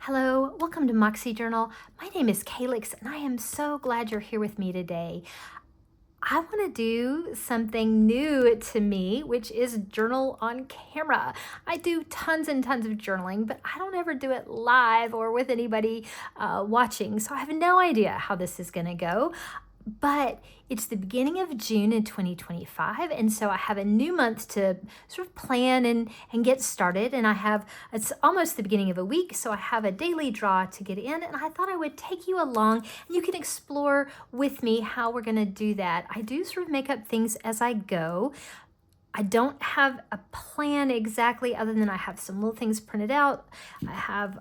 Hello, welcome to Moxie Journal. My name is Calix and I am so glad you're here with me today. I want to do something new to me, which is journal on camera. I do tons and tons of journaling, but I don't ever do it live or with anybody watching. So I have no idea how this is going to go. But it's the beginning of June in 2025, and so I have a new month to sort of plan and get started, and it's almost the beginning of a week, so I have a daily draw to get in, and I thought I would take you along, and you can explore with me how we're going to do that. I do sort of make up things as I go. I don't have a plan exactly other than I have some little things printed out. I have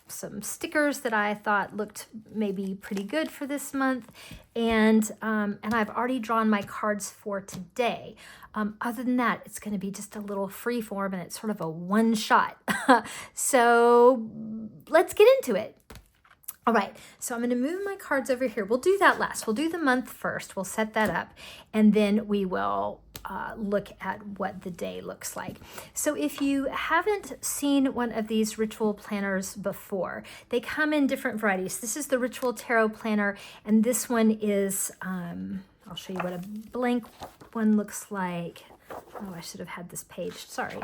some stickers that I thought looked maybe pretty good for this month. And I've already drawn my cards for today. Other than that, it's going to be just a little free form and it's sort of a one shot. So let's get into it. All right, so I'm going to move my cards over here. We'll do that last. We'll do the month first. We'll set that up, and then we will look at what the day looks like. So if you haven't seen one of these ritual planners before, they come in different varieties. This is the Ritual Tarot Planner, and this one is, I'll show you what a blank one looks like. Oh, I should have had this page, sorry.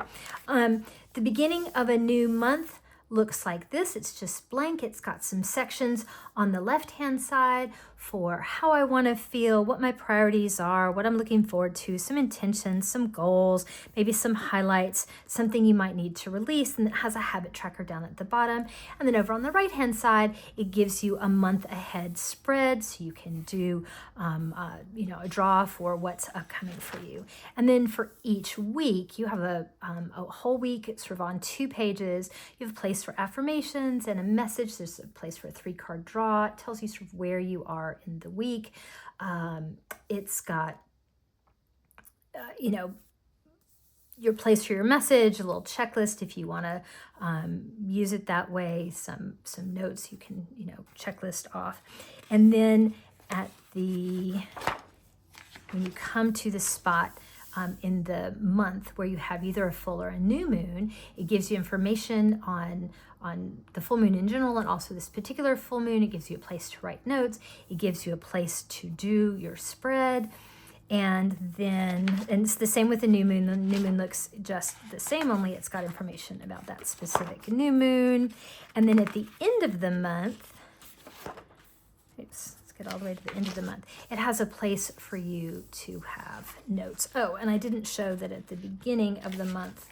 The beginning of a new month looks like this. It's just blank. It's got some sections on the left-hand side for how I want to feel, what my priorities are, what I'm looking forward to, some intentions, some goals, maybe some highlights, something you might need to release, and it has a habit tracker down at the bottom. And then over on the right-hand side, it gives you a month ahead spread, so you can do a draw for what's upcoming for you. And then for each week, you have a whole week. It's sort of on 2 pages. You have a place for affirmations and a message. There's a place for a 3-card draw. It tells you sort of where you are in the week. It's got, your place for your message, a little checklist if you want to use it that way, some notes you can, checklist off. And then when you come to the spot in the month where you have either a full or a new moon, it gives you information on the full moon in general and also this particular full moon. It gives you a place to write notes. It gives you a place to do your spread. And it's the same with the new moon. The new moon looks just the same, only it's got information about that specific new moon. And then at the end of the month, let's get all the way to the end of the month, it has a place for you to have notes. Oh, and I didn't show that at the beginning of the month,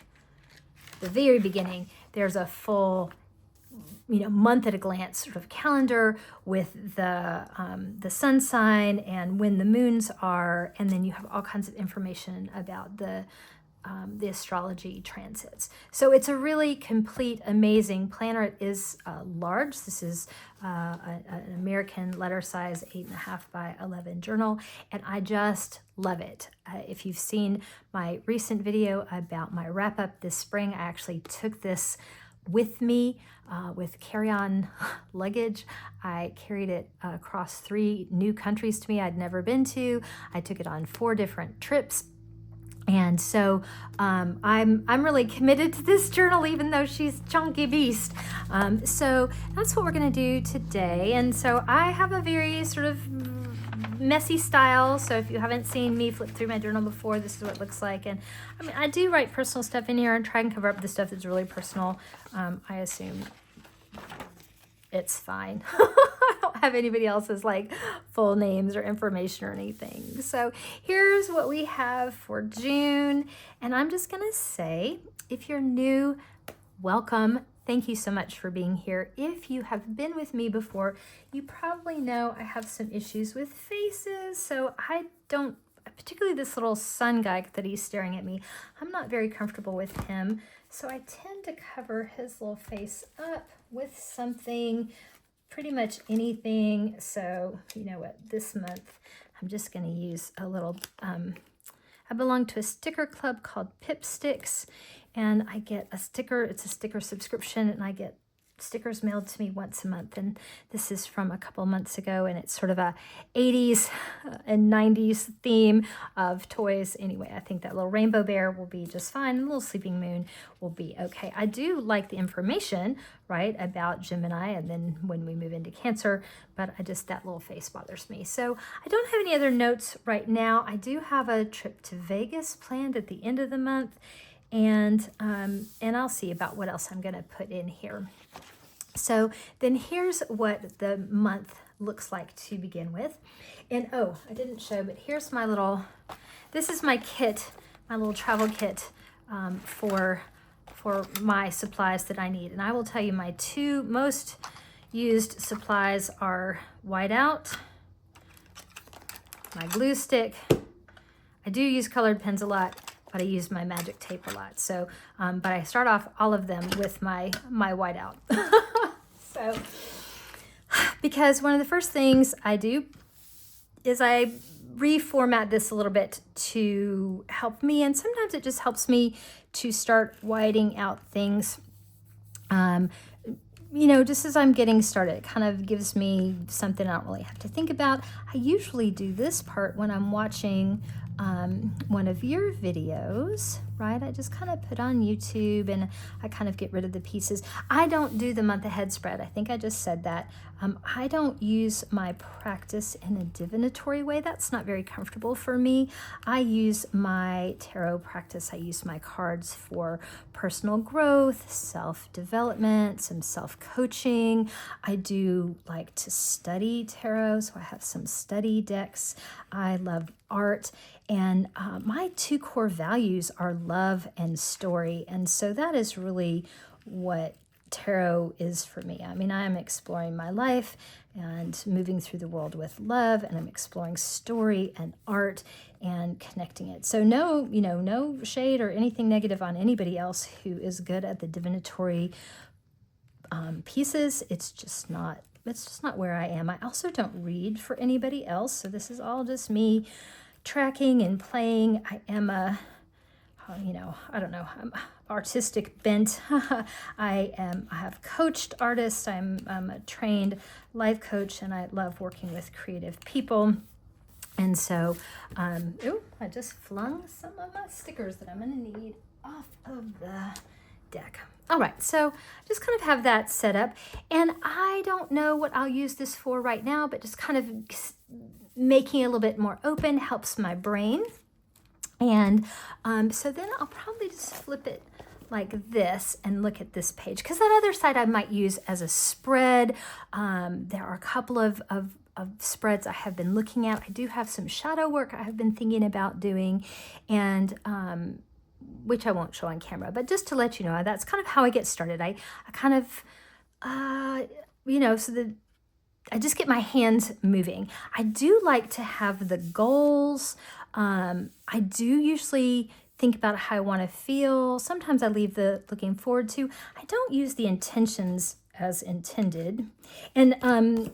the very beginning, there's a full month at a glance sort of calendar with the sun sign and when the moons are, and then you have all kinds of information about the astrology transits. So it's a really complete, amazing planner. It is large. This is an American letter size 8.5 by 11 journal, and I just love it. If you've seen my recent video about my wrap up this spring, I actually took this with me with carry-on luggage. I carried it across 3 new countries to me I'd never been to. I took it on 4 different trips. And so I'm really committed to this journal, even though she's chunky beast. So that's what we're going to do today. And so I have a very sort of messy style. So if you haven't seen me flip through my journal before, this is what it looks like. And I mean, I do write personal stuff in here and try and cover up the stuff that's really personal. I assume it's fine. I don't have anybody else's like full names or information or anything. So here's what we have for June. And I'm just going to say, if you're new, welcome. Thank you so much for being here. If you have been with me before, you probably know I have some issues with faces. So I don't, particularly this little sun guy that he's staring at me, I'm not very comfortable with him. So I tend to cover his little face up with something, pretty much anything. So you know what, this month I'm just going to use a little, I belong to a sticker club called Pip Sticks, and I get a sticker. It's a sticker subscription, and I get stickers mailed to me once a month, and this is from a couple months ago, and it's sort of a 80s and 90s theme of toys. Anyway, I think that little rainbow bear will be just fine, and the little sleeping moon will be okay. I do like the information, right, about Gemini and then when we move into Cancer, but that little face bothers me. So I don't have any other notes right now. I do have a trip to Vegas planned at the end of the month, and I'll see about what else I'm going to put in here. So then here's what the month looks like to begin with. And oh, I didn't show, but here's my little, this is my kit, my little travel kit for my supplies that I need. And I will tell you my two most used supplies are whiteout, my glue stick. I do use colored pens a lot, but I use my magic tape a lot. So, but I start off all of them with my whiteout. So, because one of the first things I do is I reformat this a little bit to help me, and sometimes it just helps me to start whiting out things. You know, just as I'm getting started, it kind of gives me something I don't really have to think about. I usually do this part when I'm watching one of your videos, right? I just kind of put on YouTube and I kind of get rid of the pieces. I don't do the month ahead spread. I think I just said that. I don't use my practice in a divinatory way. That's not very comfortable for me. I use my tarot practice. I use my cards for personal growth, self-development, some self-coaching. I do like to study tarot, so I have some study decks. I love art. And my two core values are love and story. And so that is really what tarot is for me. I mean, I am exploring my life and moving through the world with love, and I'm exploring story and art and connecting it. So no, no shade or anything negative on anybody else who is good at the divinatory pieces. It's just not where I am. I also don't read for anybody else. So this is all just me tracking and playing. I am I'm artistic bent. I have coached artists. I'm a trained life coach, and I love working with creative people. And so, I just flung some of my stickers that I'm going to need off of the deck. All right, so just kind of have that set up, and I don't know what I'll use this for right now, but just kind of making it a little bit more open helps my brain. And so then I'll probably just flip it like this and look at this page, because that other side I might use as a spread. There are a couple of spreads I have been looking at. I do have some shadow work I have been thinking about doing, and which I won't show on camera, but just to let you know, that's kind of how I get started. I kind of, so that I just get my hands moving. I do like to have the goals. I do usually think about how I want to feel. Sometimes I leave the looking forward to. I don't use the intentions as intended. And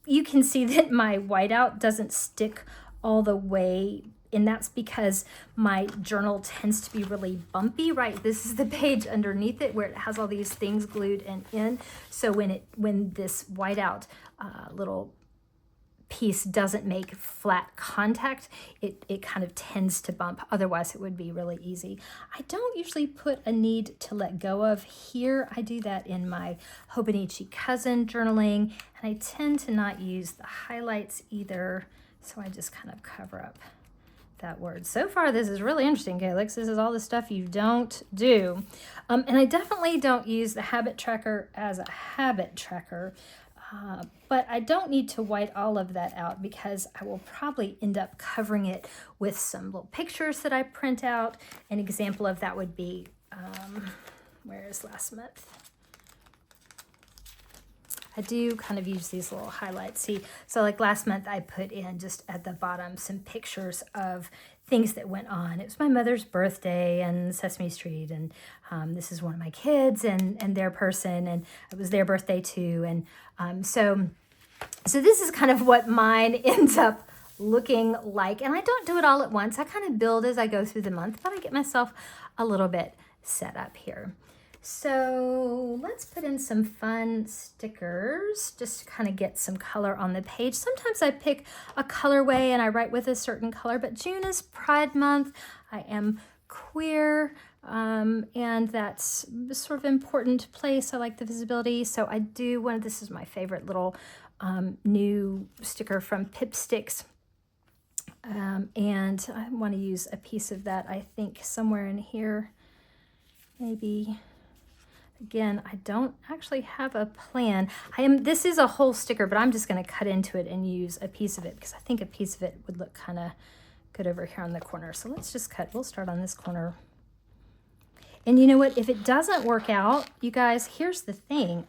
you can see that my whiteout doesn't stick all the way, and that's because my journal tends to be really bumpy, right? This is the page underneath it where it has all these things glued in. So when this whiteout little piece doesn't make flat contact, it kind of tends to bump. Otherwise, it would be really easy. I don't usually put a need to let go of here. I do that in my Hobonichi cousin journaling, and I tend to not use the highlights either. So I just kind of cover up that word. So far, this is really interesting, Calyx. This is all the stuff you don't do. And I definitely don't use the habit tracker as a habit tracker. But I don't need to white all of that out, because I will probably end up covering it with some little pictures that I print out. An example of that would be, where is last month? I do kind of use these little highlights. See, so like last month I put in just at the bottom some pictures of things that went on. It was my mother's birthday and Sesame Street, and this is one of my kids and their person, and it was their birthday too. And so this is kind of what mine ends up looking like. And I don't do it all at once. I kind of build as I go through the month, but I get myself a little bit set up here. So let's put in some fun stickers just to kind of get some color on the page. Sometimes I pick a colorway and I write with a certain color, but June is Pride Month. I am queer, and that's sort of important place. I like the visibility. So I do one, this is my favorite little new sticker from Pip Sticks. And I want to use a piece of that, I think, somewhere in here, maybe. Again, I don't actually have a plan. This is a whole sticker, but I'm just going to cut into it and use a piece of it because I think a piece of it would look kind of good over here on the corner. So let's just cut. We'll start on this corner. And you know what? If it doesn't work out, you guys, here's the thing.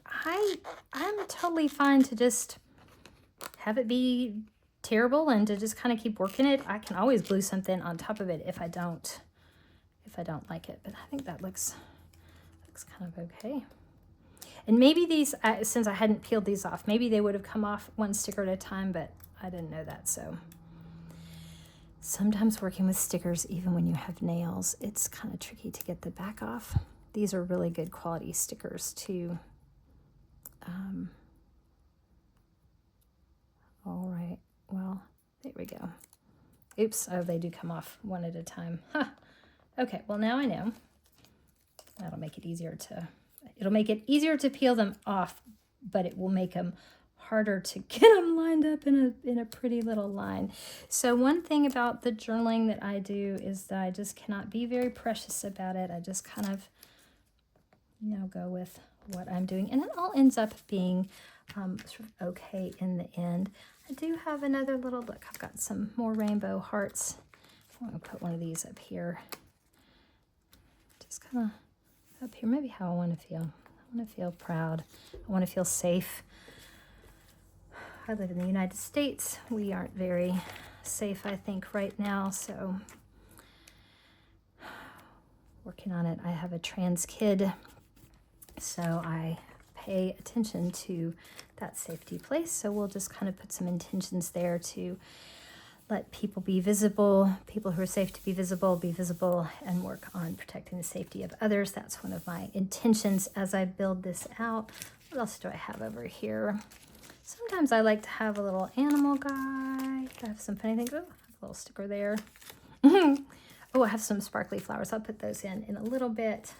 I'm totally fine to just have it be terrible and to just kind of keep working it. I can always glue something on top of it if I don't like it. But I think that looks kind of okay. And maybe these, since I hadn't peeled these off, maybe they would have come off one sticker at a time, but I didn't know that. So sometimes working with stickers, even when you have nails, it's kind of tricky to get the back off. These are really good quality stickers too. All right, well, there we go. Oops, oh, they do come off one at a time. Huh. Okay, well, now I know. That'll make it easier to peel them off, but it will make them harder to get them lined up in a pretty little line. So one thing about the journaling that I do is that I just cannot be very precious about it. I just kind of, go with what I'm doing, and it all ends up being sort of okay in the end. I do have another little look. I've got some more rainbow hearts. I'm going to put one of these up here. Just kind of up here, maybe how I want to feel. I want to feel proud. I want to feel safe. I live in the United States. We aren't very safe, I think, right now. So working on it. I have a trans kid, so I pay attention to that safety place. So we'll just kind of put some intentions there to let people be visible, people who are safe to be visible, and work on protecting the safety of others. That's one of my intentions as I build this out. What else do I have over here? Sometimes I like to have a little animal guy. I have some funny things. Oh, I have a little sticker there. Oh, I have some sparkly flowers. I'll put those in a little bit.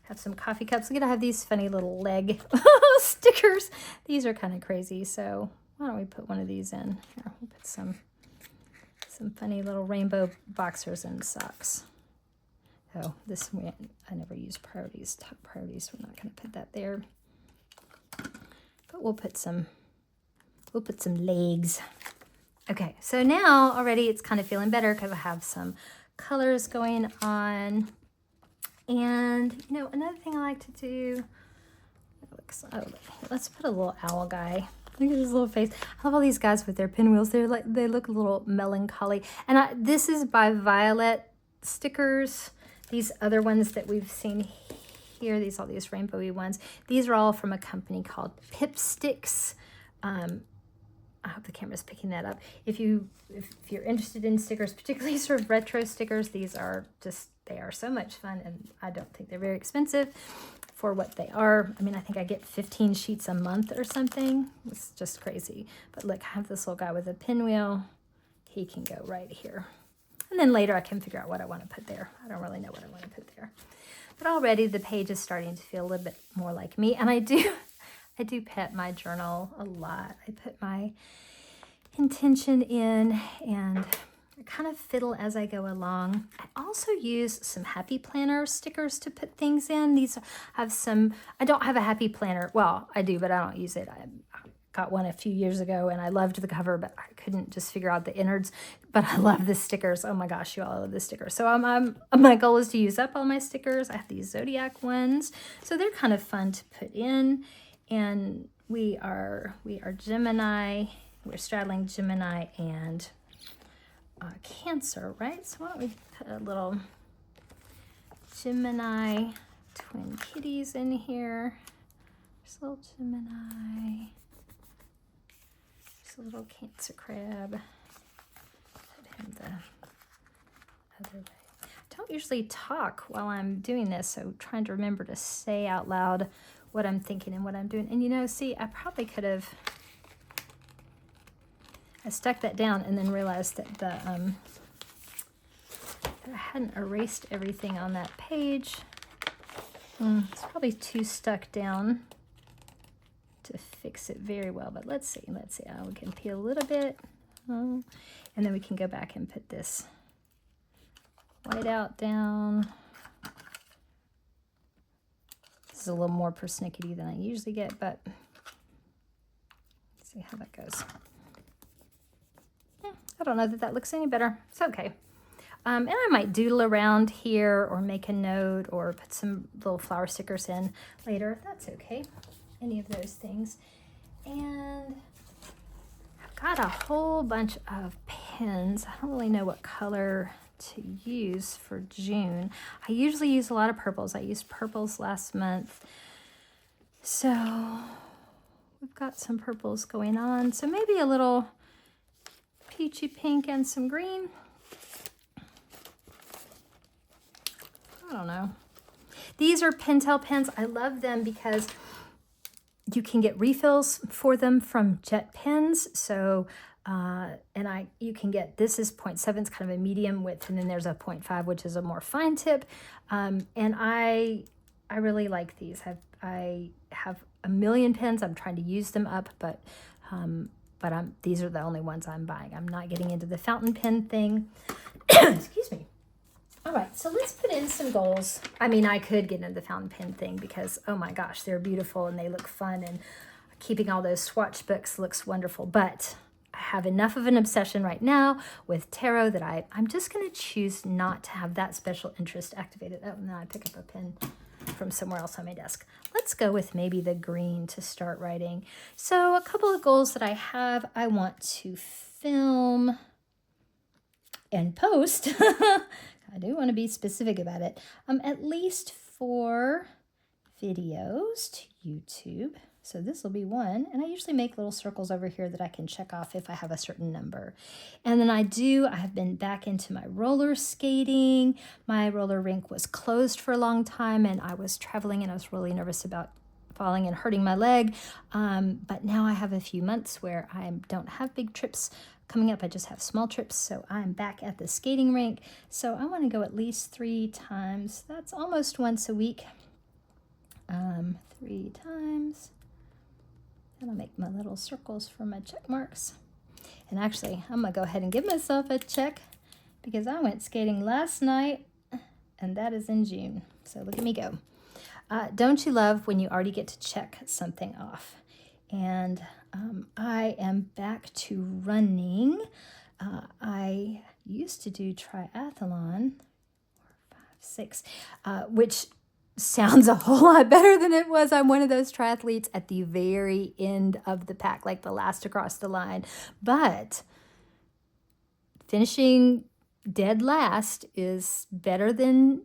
Have some coffee cups. Look at, I have these funny little leg stickers. These are kind of crazy. So why don't we put one of these in? Here, we'll put some funny little rainbow boxers and socks. Oh, this one, I never use priorities, top priorities. We're not going to put that there. But we'll put some legs. Okay, so now already it's kind of feeling better because I have some colors going on. And another thing I like to do, let's put a little owl guy. Look at his little face. I love all these guys with their pinwheels. They look a little melancholy. And this is by Violet Stickers. These other ones that we've seen here, all these rainbowy ones, these are all from a company called Pip Sticks. I hope the camera's picking that up. If you're interested in stickers, particularly sort of retro stickers, they are so much fun, and I don't think they're very expensive for what they are. I mean, I think I get 15 sheets a month or something. It's just crazy. But look, I have this little guy with a pinwheel. He can go right here. And then later I can figure out what I want to put there. I don't really know what I want to put there. But already the page is starting to feel a little bit more like me. And I do pet my journal a lot. I put my intention in and I kind of fiddle as I go along. I also use some Happy Planner stickers to put things in. These have I don't have a Happy Planner. Well, I do, but I don't use it. I got one a few years ago and I loved the cover, but I couldn't just figure out the innards. But I love the stickers. Oh my gosh, you all love the stickers. So my goal is to use up all my stickers. I have these Zodiac ones. So they're kind of fun to put in. And we are Gemini. We're straddling Gemini and Cancer, right? So why don't we put a little Gemini twin kitties in here. There's a little Gemini. There's a little Cancer crab. Put him the other way. don't usually talk while I'm doing this, so trying to remember to say out loud what I'm thinking and what I'm doing. And you know, see, I probably could have, I stuck that down and then realized that that I hadn't erased everything on that page. It's probably too stuck down to fix it very well, but let's see. Oh, we can peel a little bit, and then we can go back and put this whiteout down. This is a little more persnickety than I usually get, but let's see how that goes. I don't know that that looks any better. It's okay. And I might doodle around here or make a note or put some little flower stickers in later. That's okay. Any of those things. And I've got a whole bunch of pens. I don't really know what color to use for June. I usually use a lot of purples. I used purples last month. So we've got some purples going on. So maybe a little peachy pink and some green. I don't know. These are Pentel pens. I love them because you can get refills for them from Jet Pens. So, you can get, this is 0.7, it's kind of a medium width, and then there's a 0.5, which is a more fine tip. And I really like these. I have a million pens. I'm trying to use them up, but these are the only ones I'm buying. I'm not getting into the fountain pen thing. Excuse me. All right, so let's put in some goals. I mean, I could get into the fountain pen thing because, oh my gosh, they're beautiful and they look fun, and keeping all those swatch books looks wonderful. But I have enough of an obsession right now with tarot that I'm just going to choose not to have that special interest activated. Oh, now I pick up a pen from somewhere else on my desk. Let's go with maybe the green to start writing. So a couple of goals that I have. I want to film and post. I do want to be specific about it. At least 4 videos to YouTube. So this will be one. And I usually make little circles over here that I can check off if I have a certain number. And then I have been back into my roller skating. My roller rink was closed for a long time, and I was traveling, and I was really nervous about falling and hurting my leg. But now I have a few months where I don't have big trips coming up. I just have small trips, so I'm back at the skating rink. So I want to go at least 3 times. That's almost once a week. 3 times. And I'll make my little circles for my check marks. And actually, I'm going to go ahead and give myself a check because I went skating last night, and that is in June. So look at me go. Don't you love when you already get to check something off? And I am back to running. I used to do triathlon, 4, 5, 6, which sounds a whole lot better than it was. I'm one of those triathletes at the very end of the pack, like the last across the line. But finishing dead last is better than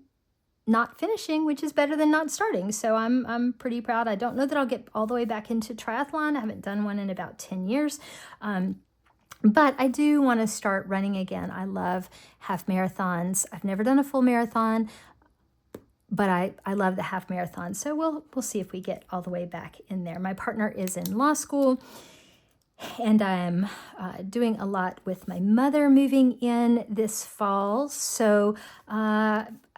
not finishing, which is better than not starting. So I'm pretty proud. I don't know that I'll get all the way back into triathlon. I haven't done one in about 10 years. But I do want to start running again. I love half marathons. I've never done a full marathon, but I love the half marathon. So we'll see if we get all the way back in there. My partner is in law school, and I'm doing a lot with my mother moving in this fall. So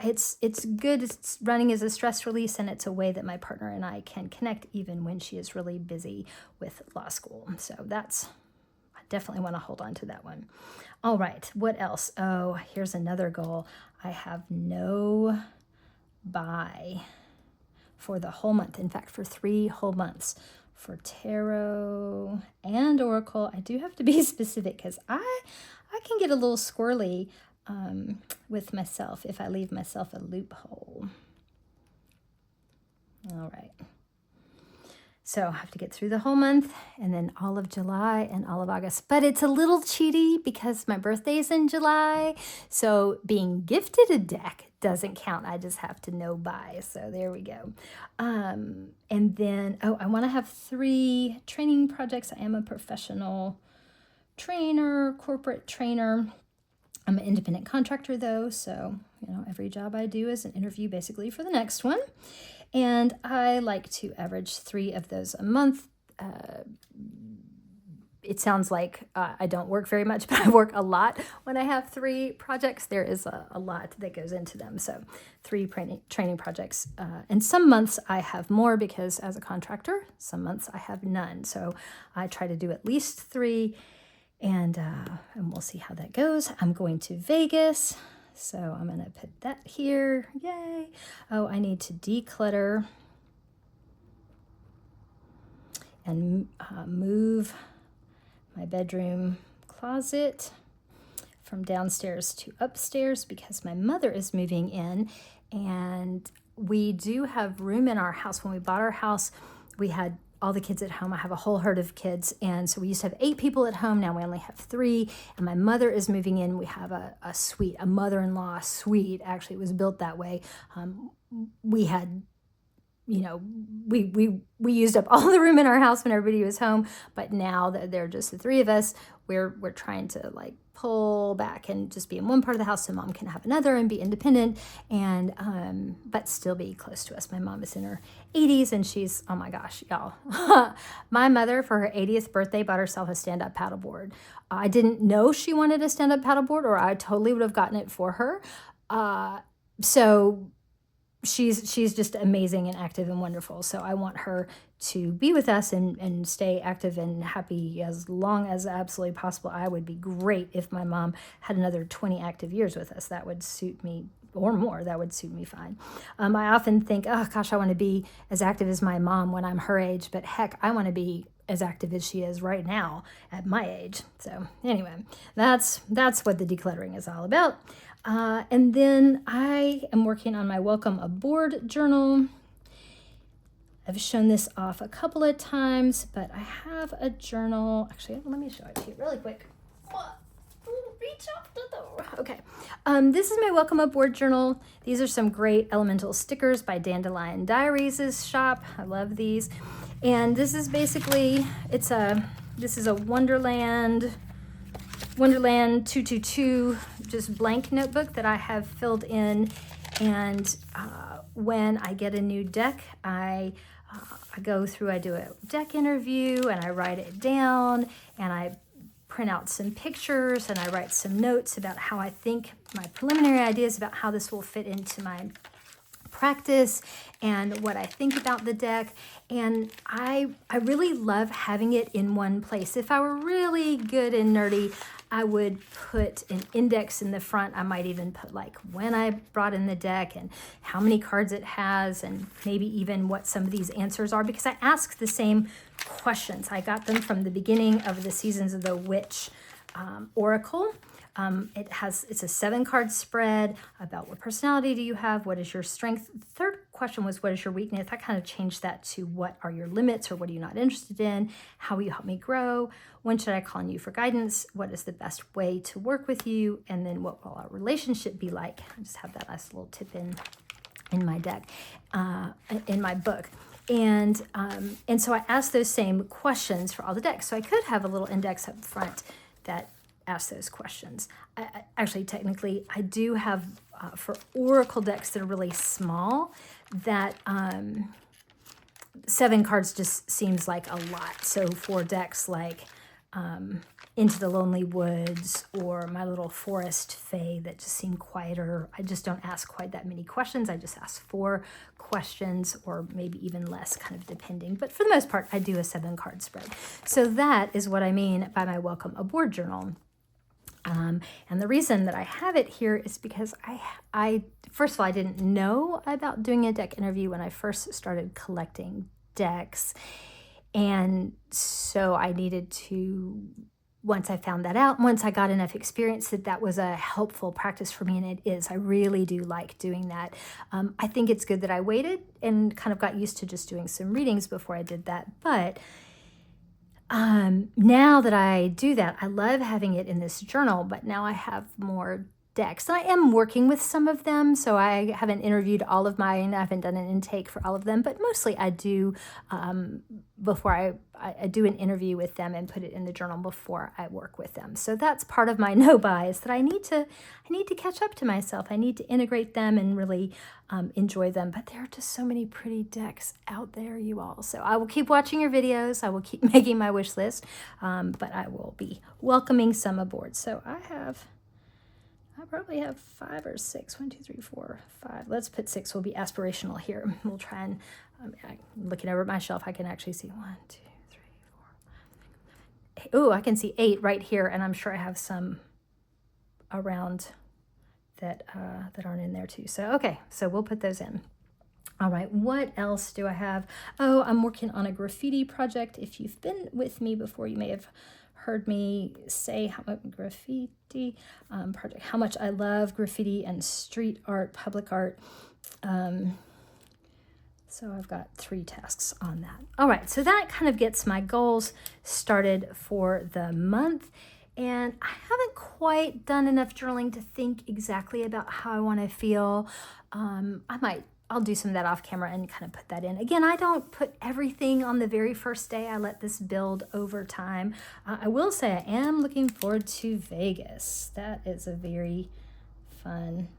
it's good. It's running as a stress release, and it's a way that my partner and I can connect even when she is really busy with law school. So I definitely want to hold on to that one. All right, what else? Oh, here's another goal. I have no buy for the whole month. In fact, for 3 whole months. For tarot and oracle, I do have to be specific because I can get a little squirrely with myself if I leave myself a loophole. All right. So I have to get through the whole month and then all of July and all of August. But it's a little cheaty because my birthday's in July. So being gifted a deck doesn't count. I just have to know by. So there we go. And then, I want to have 3 training projects. I am a professional trainer, corporate trainer. I'm an independent contractor though, so every job I do is an interview basically for the next one. And I like to average 3 of those a month. It sounds like I don't work very much, but I work a lot when I have 3 projects. There is a lot that goes into them. So 3 training projects. And some months I have more because as a contractor, some months I have none. So I try to do at least 3, and we'll see how that goes. I'm going to Vegas, so I'm going to put that here. Yay. Oh, I need to declutter and move my bedroom closet from downstairs to upstairs because my mother is moving in, and we do have room in our house. When we bought our house, we had all the kids at home. I have a whole herd of kids, and so we used to have 8 people at home. Now we only have 3, and my mother is moving in. We have a suite, a mother-in-law suite. Actually, it was built that way. We had we used up all the room in our house when everybody was home, but now that they're just the 3 of us, we're trying to like pull back and just be in one part of the house so mom can have another and be independent, and but still be close to us. My mom is in her 80s, and she's, oh my gosh, y'all. My mother, for her 80th birthday, bought herself a stand-up paddleboard. I didn't know she wanted a stand-up paddleboard, or I totally would have gotten it for her. So she's just amazing and active and wonderful. So I want her to be with us and stay active and happy as long as absolutely possible. I would be great if my mom had another 20 active years with us. That would suit me, or more. That would suit me fine. I often think, oh gosh, I want to be as active as my mom when I'm her age, but heck, I want to be as active as she is right now at my age. So anyway, that's what the decluttering is all about. And then I am working on my Welcome Aboard journal. I've shown this off a couple of times, but I have a journal. Actually, let me show it to you really quick. Reach off the door. Okay. This is my Welcome Aboard journal. These are some great elemental stickers by Dandelion Diaries' shop. I love these. And this is basically, this is a Wonderland 222 just blank notebook that I have filled in, and when I get a new deck, I go through, I do a deck interview, and I write it down, and I print out some pictures, and I write some notes about how I think, my preliminary ideas about how this will fit into my practice and what I think about the deck. And I really love having it in one place. If I were really good and nerdy, I would put an index in the front. I might even put like when I brought in the deck and how many cards it has, and maybe even what some of these answers are, because I ask the same questions. I got them from the beginning of the Seasons of the Witch Oracle. It's a 7-card spread about what personality do you have, what is your strength. The third question was, what is your weakness? I kind of changed that to what are your limits, or what are you not interested in? How will you help me grow? When should I call on you for guidance? What is the best way to work with you? And then what will our relationship be like? I just have that nice little tip in my deck, in my book. And so I asked those same questions for all the decks. So I could have a little index up front that ask those questions. Actually, technically, I do have for Oracle decks that are really small, that 7 cards just seems like a lot. So for decks like Into the Lonely Woods or My Little Forest Fae that just seem quieter, I just don't ask quite that many questions. I just ask 4 questions, or maybe even less, kind of depending. But for the most part, I do a 7-card spread. So that is what I mean by my Welcome Aboard journal. And the reason that I have it here is because I first of all, I didn't know about doing a deck interview when I first started collecting decks. And so I needed to, once I found that out, once I got enough experience, that was a helpful practice for me, and it is. I really do like doing that. I think it's good that I waited and kind of got used to just doing some readings before I did that. But now that I do that, I love having it in this journal, but now I have more decks. And I am working with some of them, so I haven't interviewed all of mine. I haven't done an intake for all of them, but mostly I do before I do an interview with them and put it in the journal before I work with them. So that's part of my no bias, that I need to catch up to myself. I need to integrate them and really enjoy them. But there are just so many pretty decks out there, you all. So I will keep watching your videos. I will keep making my wish list, but I will be welcoming some aboard. So I probably have 5 or 6. 1, 2, 3, 4, 5. Let's put 6 will be aspirational here. We'll try and, looking over at my shelf, I can actually see 1, 2, 3, 4, 5. Oh, I can see 8 right here, and I'm sure I have some around that aren't in there too. So, okay, so we'll put those in. All right, what else do I have? Oh, I'm working on a graffiti project. If you've been with me before, you may have heard me say how much graffiti project, how much I love graffiti and street art, public art. So I've got 3 tasks on that. All right, so that kind of gets my goals started for the month. And I haven't quite done enough journaling to think exactly about how I want to feel. I'll do some of that off camera and kind of put that in. Again, I don't put everything on the very first day. I let this build over time. I will say I am looking forward to Vegas. That is a very fun.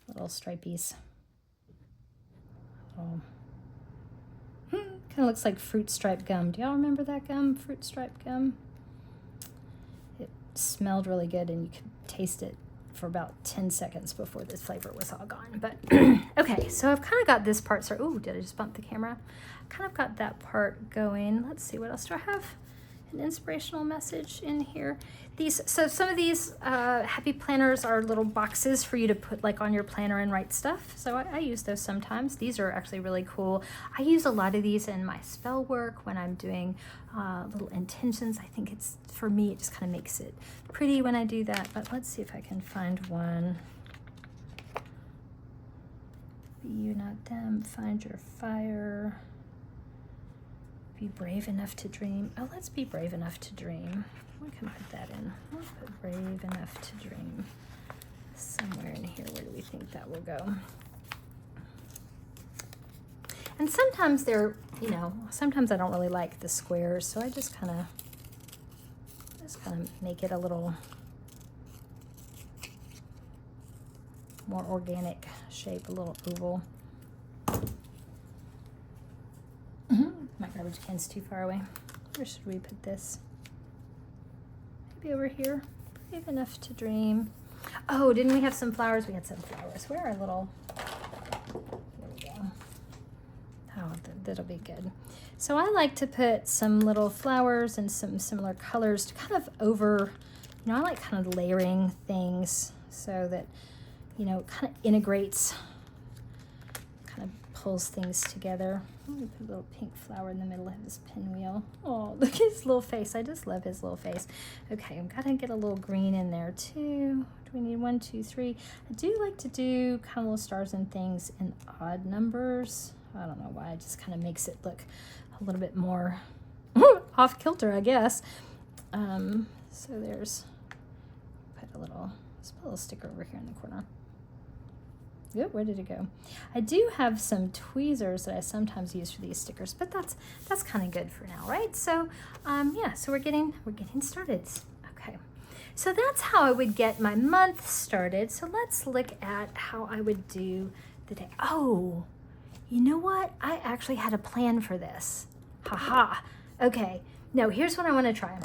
Little stripies. Oh. Kind of looks like fruit stripe gum. Do y'all remember that gum, fruit stripe gum? It smelled really good, and you could taste it for about 10 seconds before the flavor was all gone. But okay, so I've kind of got this part. Oh, did I just bump the camera? Kind of got that part going. Let's see, what else do I have? An inspirational message in here. So some of these happy planners are little boxes for you to put like on your planner and write stuff. So I use those sometimes. These are actually really cool. I use a lot of these in my spell work when I'm doing little intentions. I think it's, for me, it just kind of makes it pretty when I do that. But let's see if I can find one. Be you, not them. Find your fire. Be brave enough to dream. Oh, let's be brave enough to dream. We can put that in. Let's put brave enough to dream somewhere in here. Where do we think that will go? And sometimes they're, sometimes I don't really like the squares, so I just kind of make it a little more organic shape, a little oval. My garbage can's too far away. Where should we put this? Maybe over here. Brave enough to dream. Oh, didn't we have some flowers? We had some flowers. Where are little... There we go. Oh, that'll be good. So I like to put some little flowers and some similar colors to kind of over... I like kind of layering things so that, kind of integrates, kind of pulls things together. I'm going to put a little pink flower in the middle of his pinwheel. Oh, look at his little face. I just love his little face. Okay, I've got to get a little green in there too. Do we need 1, 2, 3? I do like to do kind of little stars and things in odd numbers. I don't know why. It just kind of makes it look a little bit more off kilter, I guess. So there's, let's put a little sticker over here in the corner. Good, where did it go? I do have some tweezers that I sometimes use for these stickers, but that's kind of good for now, right? So, yeah, so we're getting started. Okay, so that's how I would get my month started. So let's look at how I would do the day. Oh, you know what? I actually had a plan for this. Haha. Okay, no, here's what I want to try.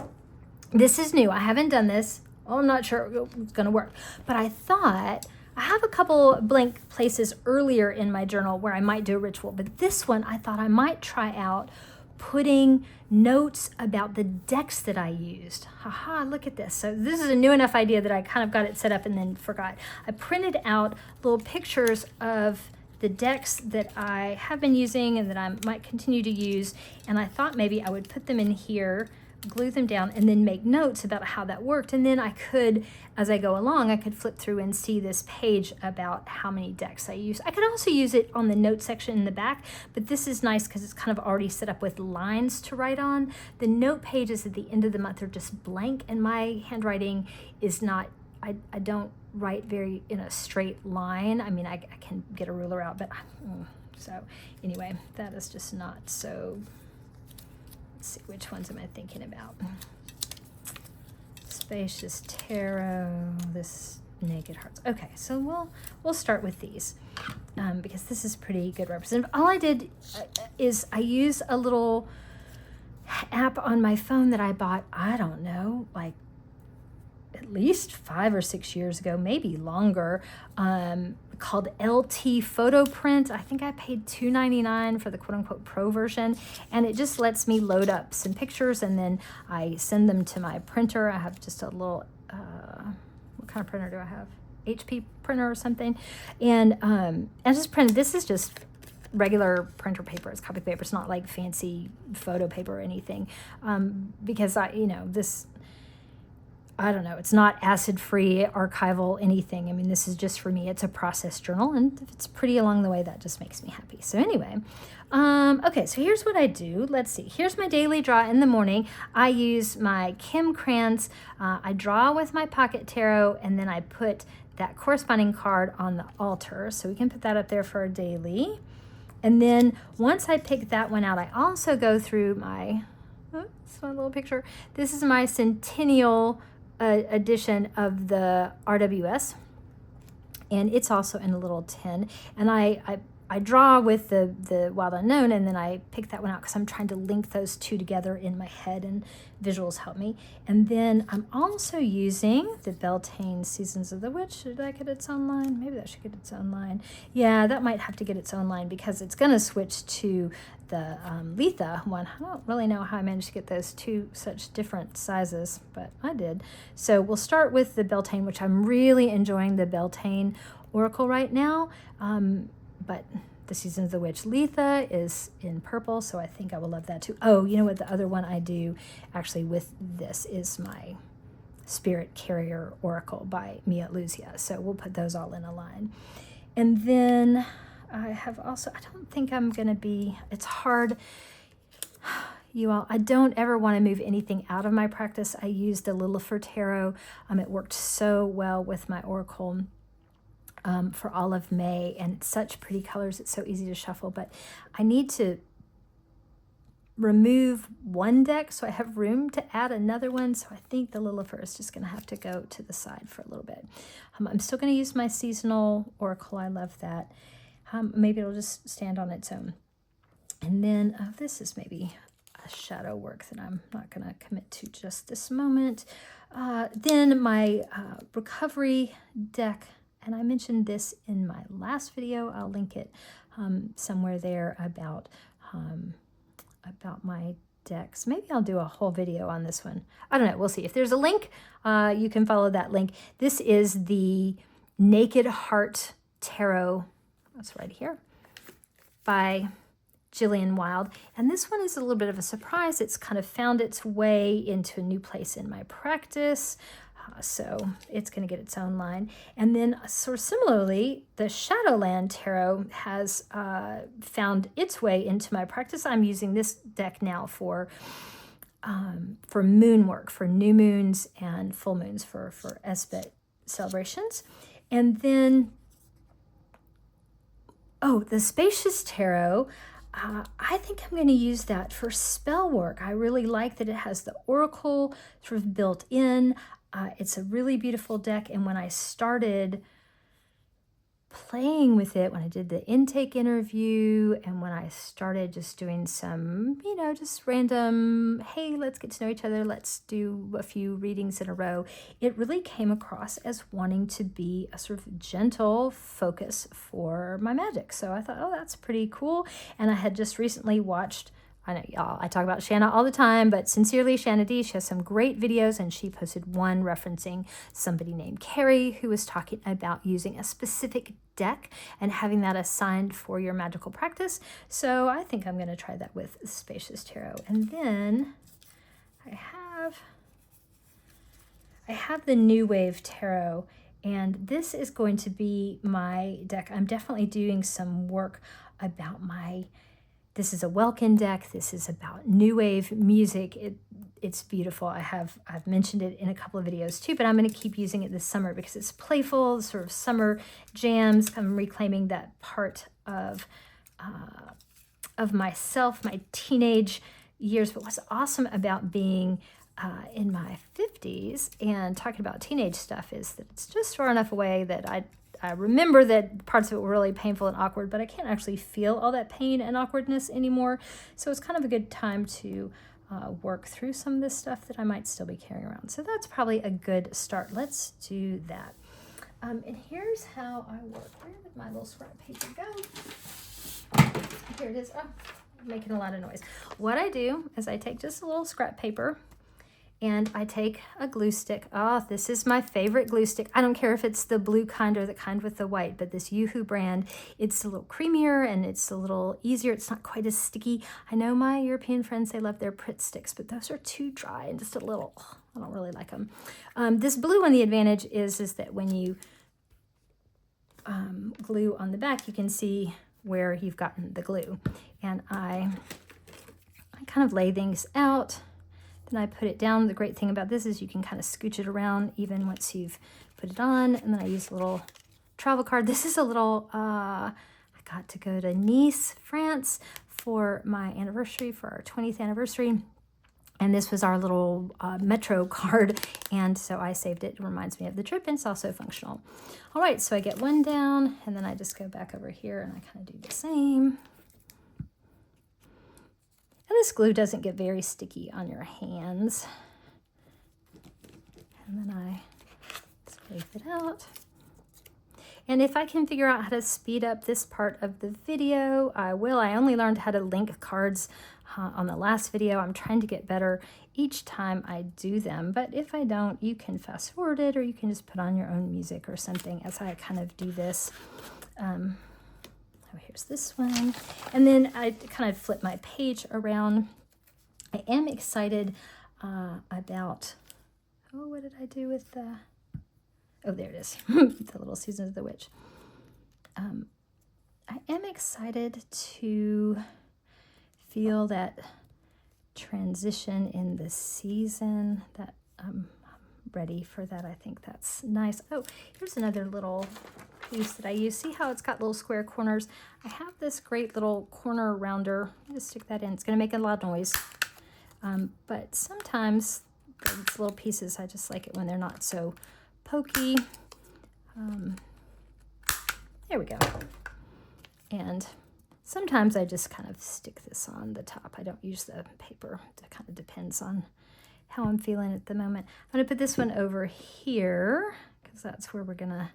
This is new. I haven't done this. Oh, I'm not sure it's going to work, but I thought I have a couple blank places earlier in my journal where I might do a ritual, but this one I thought I might try out putting notes about the decks that I used. Haha, look at this. So this is a new enough idea that I kind of got it set up and then forgot. I printed out little pictures of the decks that I have been using and that I might continue to use, and I thought maybe I would put them in here glue them down and then make notes about how that worked. And then I could, as I go along, I could flip through and see this page about how many decks I use. I could also use it on the note section in the back, but this is nice because it's kind of already set up with lines to write on. The note pages at the end of the month are just blank, and my handwriting is not, I don't write very in a straight line. I mean, I can get a ruler out, but so anyway, that is just not so. Let's see, which ones am I thinking about? Spacious Tarot, this Naked Hearts. Okay, so we'll start with these because this is pretty good representative. All I did is I use a little app on my phone that I bought, I don't know, like at least 5 or 6 years ago, maybe longer, called LT Photo Print. I think I paid $2.99 for the quote-unquote pro version, and it just lets me load up some pictures and then I send them to my printer. I have just a little, what kind of printer do I have? HP printer or something, and I just printed. This is just regular printer paper. It's copy paper. It's not like fancy photo paper or anything, because this, I don't know, it's not acid-free, archival, anything. I mean, this is just for me. It's a process journal, and if it's pretty along the way, that just makes me happy. So anyway, okay, so here's what I do. Let's see. Here's my daily draw in the morning. I use my Kim Krans. I draw with my pocket tarot, and then I put that corresponding card on the altar. So we can put that up there for our daily. And then once I pick that one out, I also go through my, it's my little picture. This is my Centennial edition of the RWS, and it's also in a little tin, and I draw with the Wild Unknown, and then I pick that one out because I'm trying to link those two together in my head, and visuals help me. And then I'm also using the Beltane Seasons of the Witch. Should that get its own line? Maybe that should get its own line. Yeah, that might have to get its own line because it's going to switch to the Litha one. I don't really know how I managed to get those two such different sizes, but I did. So we'll start with the Beltane, which I'm really enjoying the Beltane Oracle right now. But the Seasons of the Witch Litha is in purple, so I think I will love that too. Oh, you know what? The other one I do actually with this is my Spirit Carrier Oracle by Illuzia. So we'll put those all in a line. And then I have also, I don't think I'm going to be, it's hard, you all, I don't ever want to move anything out of my practice. I used the Litha Tarot. It worked so well with my Oracle for all of May, and it's such pretty colors. It's so easy to shuffle, but I need to remove one deck so I have room to add another one. So I think the Litha is just going to have to go to the side for a little bit. I'm still going to use my seasonal Oracle. I love that. Maybe it'll just stand on its own. And then this is maybe a shadow work that I'm not going to commit to just this moment. Then my recovery deck, and I mentioned this in my last video. I'll link it somewhere there about my decks. Maybe I'll do a whole video on this one. I don't know. We'll see. If there's a link, you can follow that link. This is the Naked Heart Tarot. That's right here by Juliet Wild. And this one is a little bit of a surprise. It's kind of found its way into a new place in my practice. So it's going to get its own line. And then sort of similarly, the Shadowland Tarot has found its way into my practice. I'm using this deck now for moon work, for new moons and full moons for Esbit celebrations. And then, the Spacious Tarot, I think I'm going to use that for spell work. I really like that it has the Oracle sort of built in. It's a really beautiful deck, and when I started playing with it, when I did the intake interview, and when I started just doing some, just random, hey, let's get to know each other, let's do a few readings in a row, it really came across as wanting to be a sort of gentle focus for my magic. So I thought, that's pretty cool. And I had just recently watched, I know y'all, I talk about Shanna all the time, but sincerely, Shanna D, she has some great videos, and she posted one referencing somebody named Carrie who was talking about using a specific deck and having that assigned for your magical practice. So I think I'm going to try that with Spacious Tarot. And then I have the New Wave Tarot, and this is going to be my deck. I'm definitely doing some work about this is a Welkin deck. This is about New Wave music. It's beautiful. I've mentioned it in a couple of videos too, but I'm going to keep using it this summer because it's playful, sort of summer jams. I'm reclaiming that part of myself, my teenage years. But what's awesome about being in my 50s and talking about teenage stuff is that it's just far enough away that I remember that parts of it were really painful and awkward, but I can't actually feel all that pain and awkwardness anymore. So it's kind of a good time to work through some of this stuff that I might still be carrying around. So that's probably a good start. Let's do that. And here's how I work. Where did my little scrap paper go? Here it is. Oh, I'm making a lot of noise. What I do is I take just a little scrap paper and I take a glue stick. Oh, this is my favorite glue stick. I don't care if it's the blue kind or the kind with the white, but this Yoo-Hoo brand, it's a little creamier and it's a little easier. It's not quite as sticky. I know my European friends, they love their Pritt sticks, but those are too dry and just a little, I don't really like them. This blue one, the advantage is that when you glue on the back, you can see where you've gotten the glue. And I kind of lay things out. Then I put it down. The great thing about this is you can kind of scooch it around even once you've put it on. And then I use a little travel card. This is a little, I got to go to Nice, France for my anniversary, for our 20th anniversary. And this was our little metro card. And so I saved it. It reminds me of the trip and it's also functional. All right, so I get one down and then I just go back over here and I kind of do the same. And this glue doesn't get very sticky on your hands. And then I scrape it out. And if I can figure out how to speed up this part of the video, I will. I only learned how to link cards on the last video. I'm trying to get better each time I do them. But if I don't, you can fast forward it or you can just put on your own music or something as I kind of do this. Here's this one. And then I kind of flip my page around. I am excited about, oh, what did I do with the, oh, there it is, the little Season of the Witch. I am excited to feel that transition in the season, that I'm ready for that. I think that's nice. Oh, here's another little piece that I use. See how it's got little square corners? I have this great little corner rounder. Just stick that in. It's going to make a lot of noise. But sometimes these little pieces, I just like it when they're not so pokey. There we go. And sometimes I just kind of stick this on the top. I don't use the paper. It kind of depends on how I'm feeling at the moment. I'm going to put this one over here because that's where we're going to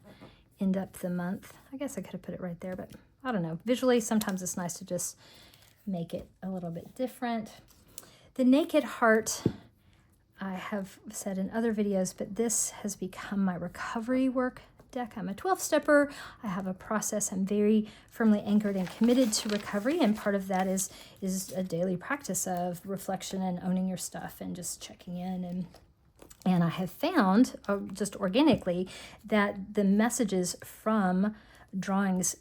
end up the month. I guess I could have put it right there, but I don't know. Visually, sometimes it's nice to just make it a little bit different. The Naked Heart, I have said in other videos, but this has become my recovery work deck. I'm a 12-stepper. I have a process. I'm very firmly anchored and committed to recovery, and part of that is a daily practice of reflection and owning your stuff and just checking in. And I have found, just organically, that the messages from drawings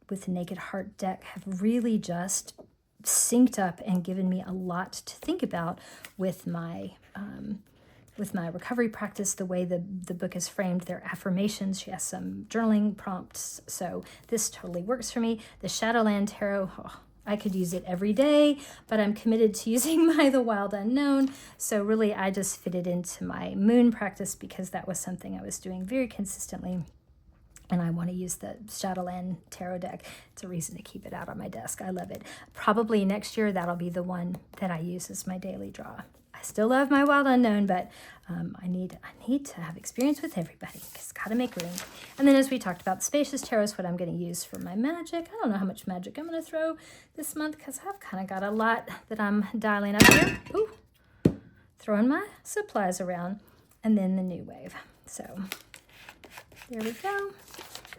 with the Naked Heart deck have really just synced up and given me a lot to think about with my recovery practice, the way the book is framed, their affirmations. She has some journaling prompts, so this totally works for me. The Shadowland Tarot, I could use it every day, but I'm committed to using The Wild Unknown. So really, I just fit it into my moon practice because that was something I was doing very consistently. And I want to use the Shadowland Tarot deck. It's a reason to keep it out on my desk. I love it. Probably next year, that'll be the one that I use as my daily draw. I still love my Wild Unknown, but I need to have experience with everybody. It's got to make room. And then as we talked about, the Spacious Tarot is what I'm going to use for my magic. I don't know how much magic I'm going to throw this month because I've kind of got a lot that I'm dialing up here. Ooh, throwing my supplies around. And then the New Wave. So there we go.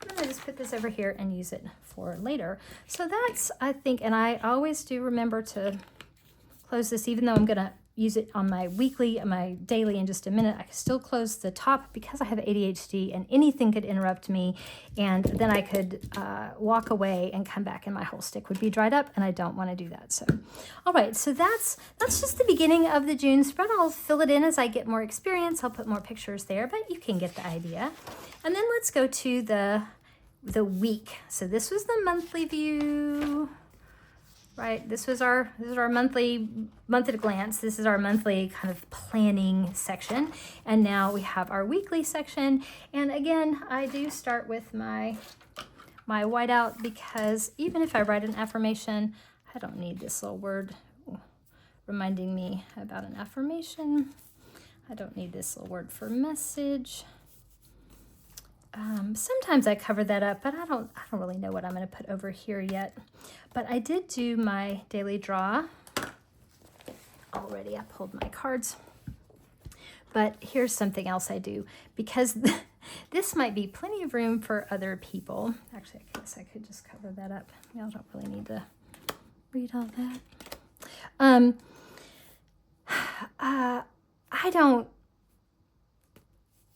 I'm going to just put this over here and use it for later. So that's, I think, and I always do remember to close this, even though I'm going to use it on my weekly, my daily in just a minute. I can still close the top because I have ADHD and anything could interrupt me. And then I could walk away and come back and my whole stick would be dried up, and I don't want to do that. So, all right, so that's just the beginning of the June spread. I'll fill it in as I get more experience. I'll put more pictures there, but you can get the idea. And then let's go to the week. So this was the monthly view. Right, this is our monthly month at a glance. This is our monthly kind of planning section, and now we have our weekly section. And again, I do start with my whiteout because even if I write an affirmation, I don't need this little word reminding me about an affirmation. I don't need this little word for message. Sometimes I cover that up, but I don't really know what I'm going to put over here yet. But I did do my daily draw already. I pulled my cards. But here's something else I do, because this might be plenty of room for other people. Actually, I guess I could just cover that up. Y'all don't really need to read all that.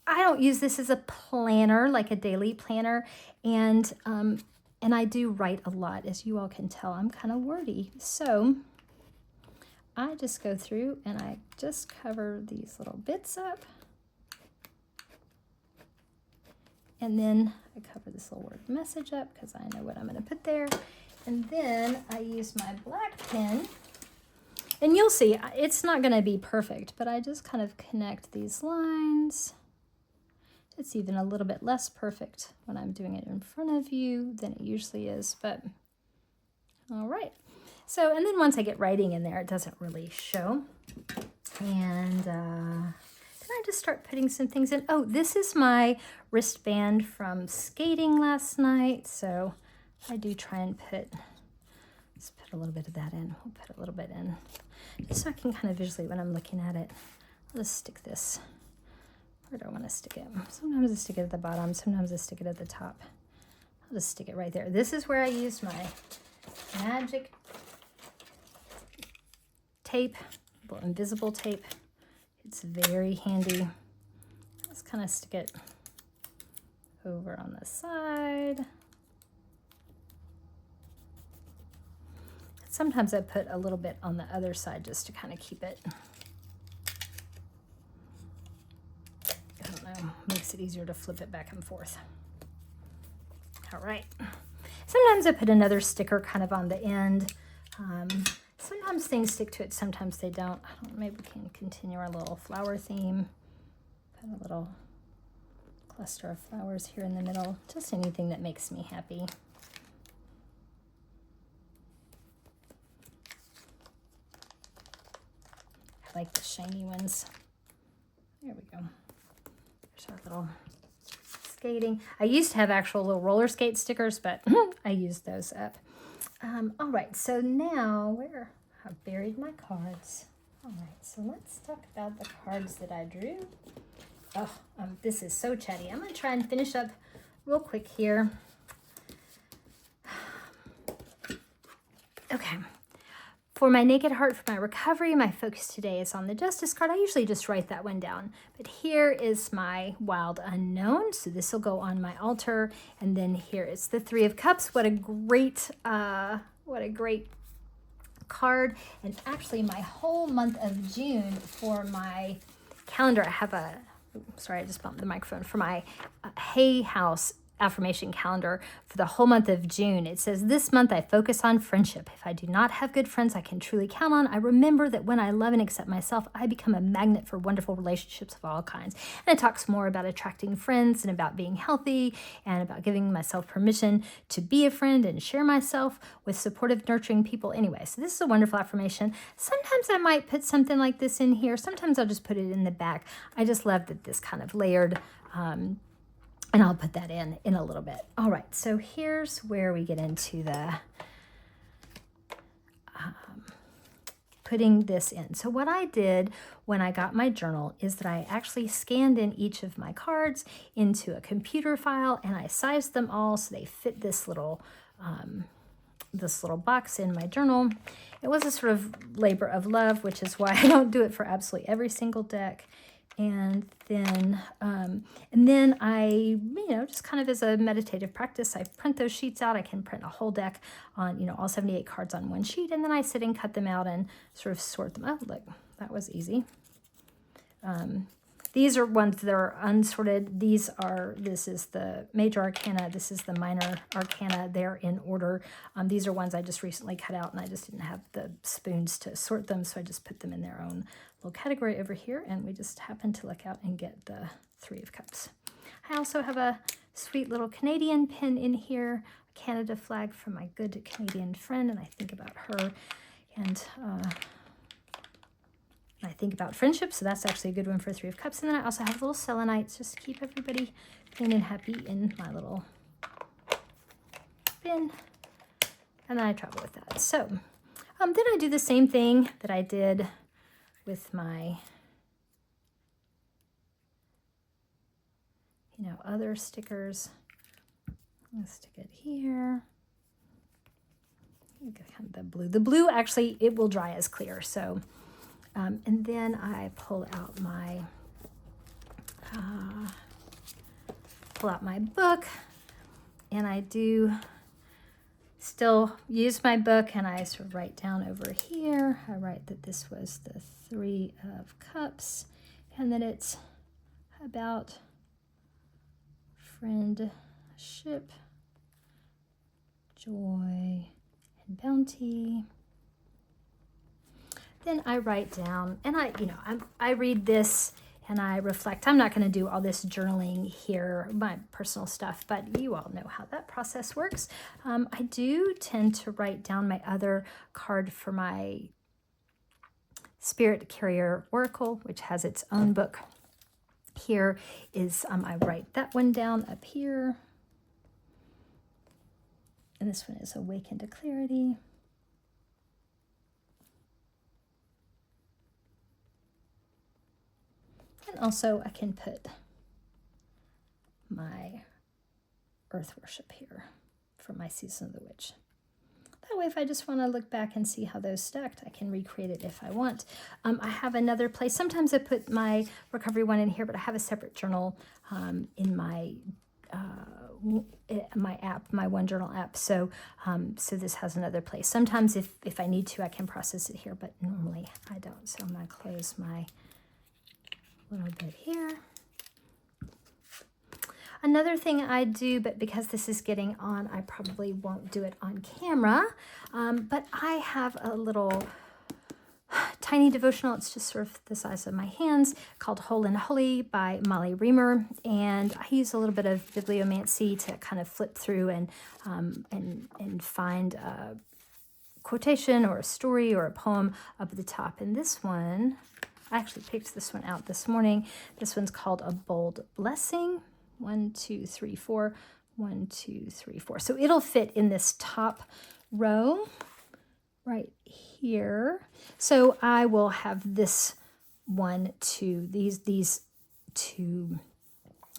I don't use this as a planner, like a daily planner, and I do write a lot, as you all can tell. I'm kind of wordy, so I just go through and I just cover these little bits up, and then I cover this little word message up because I know what I'm going to put there, and then I use my black pen, and you'll see it's not going to be perfect, but I just kind of connect these lines. It's even a little bit less perfect when I'm doing it in front of you than it usually is, but all right. So, and then once I get writing in there, it doesn't really show. And then I just start putting some things in. Oh, this is my wristband from skating last night. So I do try and let's put a little bit of that in. We'll put a little bit in just so I can kind of visually, when I'm looking at it, I'll just stick this. Where do I want to stick it? Sometimes I stick it at the bottom. Sometimes I stick it at the top. I'll just stick it right there. This is where I use my magic tape, invisible tape. It's very handy. Just kind of stick it over on the side. Sometimes I put a little bit on the other side just to kind of keep it. Makes it easier to flip it back and forth. All right. Sometimes I put another sticker kind of on the end. Sometimes things stick to it, sometimes they don't. Maybe we can continue our little flower theme. Put a little cluster of flowers here in the middle. Just anything that makes me happy. I like the shiny ones. There we go. Our little skating. I used to have actual little roller skate stickers, but I used those up. All right, so now where I've buried my cards. All right, so let's talk about the cards that I drew. Oh, this is so chatty. I'm going to try and finish up real quick here. Okay. For my naked heart, for my recovery, my focus today is on the justice card. I usually just write that one down. But here is my wild unknown. So this will go on my altar. And then here is the Three of Cups. What a great card. And actually my whole month of June for my calendar, I have sorry, I just bumped the microphone. For my Hay House affirmation calendar for the whole month of June. It says, this month I focus on friendship. If I do not have good friends I can truly count on, I remember that when I love and accept myself, I become a magnet for wonderful relationships of all kinds. And it talks more about attracting friends and about being healthy and about giving myself permission to be a friend and share myself with supportive, nurturing people. Anyway, so this is a wonderful affirmation. Sometimes I might put something like this in here. Sometimes I'll just put it in the back. I just love that this kind of layered, and I'll put that in a little bit. All right, so here's where we get into the putting this in. So what I did when I got my journal is that I actually scanned in each of my cards into a computer file, and I sized them all so they fit this little this little box in my journal. It was a sort of labor of love, which is why I don't do it for absolutely every single deck. And then I, you know, just kind of as a meditative practice, I print those sheets out. I can print a whole deck on, you know, all 78 cards on one sheet. And then I sit and cut them out and sort of sort them out. Look, that was easy. These are ones that are unsorted. This is the major arcana. This is the minor arcana. They're in order. These are ones I just recently cut out, and I just didn't have the spoons to sort them, so I just put them in their own little category over here, and we just happened to look out and get the Three of Cups. I also have a sweet little Canadian pin in here, a Canada flag from my good Canadian friend, and I think about her, and I think about friendship, so that's actually a good one for Three of Cups. And then I also have little selenites just to keep everybody clean and happy in my little bin. And then I travel with that. So then I do the same thing that I did with my, you know, other stickers. Let's stick it here. Kind of the blue. The blue actually, it will dry as clear, so... and then I pull out my book, and I do still use my book, and I sort of write down over here. I write that this was the Three of Cups, and that it's about friendship, joy, and bounty. Then I write down, and I read this and I reflect. I'm not going to do all this journaling here, my personal stuff, but you all know how that process works. I do tend to write down my other card for my Spirit Carrier Oracle, which has its own book. Here is, I write that one down up here. And this one is Awaken to Clarity. And also I can put my Earth Worship here for my Season of the Witch. That way, if I just want to look back and see how those stacked, I can recreate it if I want. I have another place. Sometimes I put my recovery one in here, but I have a separate journal in my app, my One Journal app. So so this has another place. Sometimes if I need to, I can process it here, but normally I don't. So I'm going to close my little bit here. Another thing I do, but because this is getting on, I probably won't do it on camera, but I have a little tiny devotional. It's just sort of the size of my hands, called Whole and Holy by Molly Remer, and I use a little bit of bibliomancy to kind of flip through and find a quotation or a story or a poem up at the top. And this one, I actually picked this one out this morning. This one's called A Bold Blessing. 1, 2, 3, 4. 1, 2, 3, 4. So it'll fit in this top row right here. So I will have this one, two, these two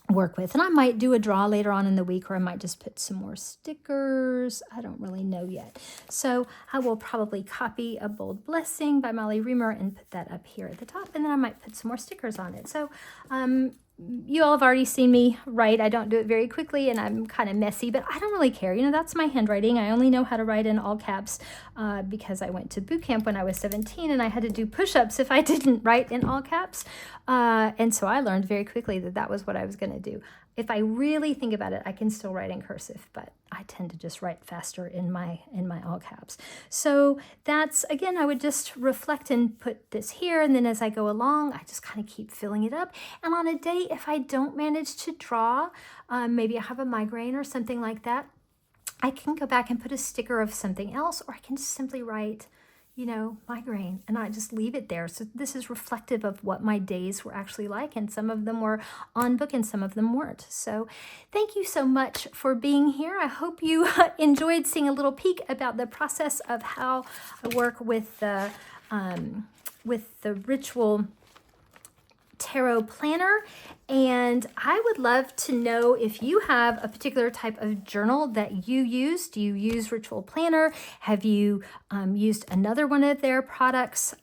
work with. And I might do a draw later on in the week, or I might just put some more stickers. I don't really know yet. So I will probably copy A Bold Blessing by Molly Remer and put that up here at the top, and then I might put some more stickers on it. So you all have already seen me write. I don't do it very quickly, and I'm kind of messy, but I don't really care. You know, that's my handwriting. I only know how to write in all caps because I went to boot camp when I was 17, and I had to do push-ups if I didn't write in all caps. And so I learned very quickly that that was what I was going to do. If I really think about it, I can still write in cursive, but I tend to just write faster in my all caps. So that's, again, I would just reflect and put this here, and then as I go along, I just kind of keep filling it up. And on a day, if I don't manage to draw, maybe I have a migraine or something like that, I can go back and put a sticker of something else, or I can just simply write, you know, migraine, and I just leave it there. So this is reflective of what my days were actually like, and some of them were on book and some of them weren't. So thank you so much for being here. I hope you enjoyed seeing a little peek about the process of how I work with the Ritual tarot planner. And I would love to know if you have a particular type of journal that you use. Do you use Ritual Planner? Have you used another one of their products?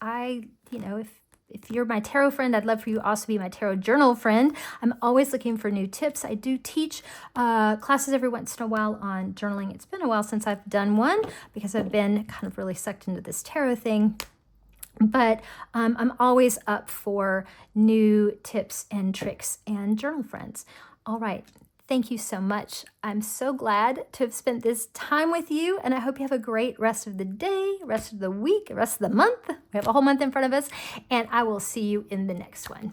If you're my tarot friend, I'd love for you to also be my tarot journal friend. I'm always looking for new tips. I do teach classes every once in a while on journaling. It's been a while since I've done one because I've been kind of really sucked into this tarot thing. But I'm always up for new tips and tricks and journal friends. All right. Thank you so much. I'm so glad to have spent this time with you, and I hope you have a great rest of the day, rest of the week, rest of the month. We have a whole month in front of us, and I will see you in the next one.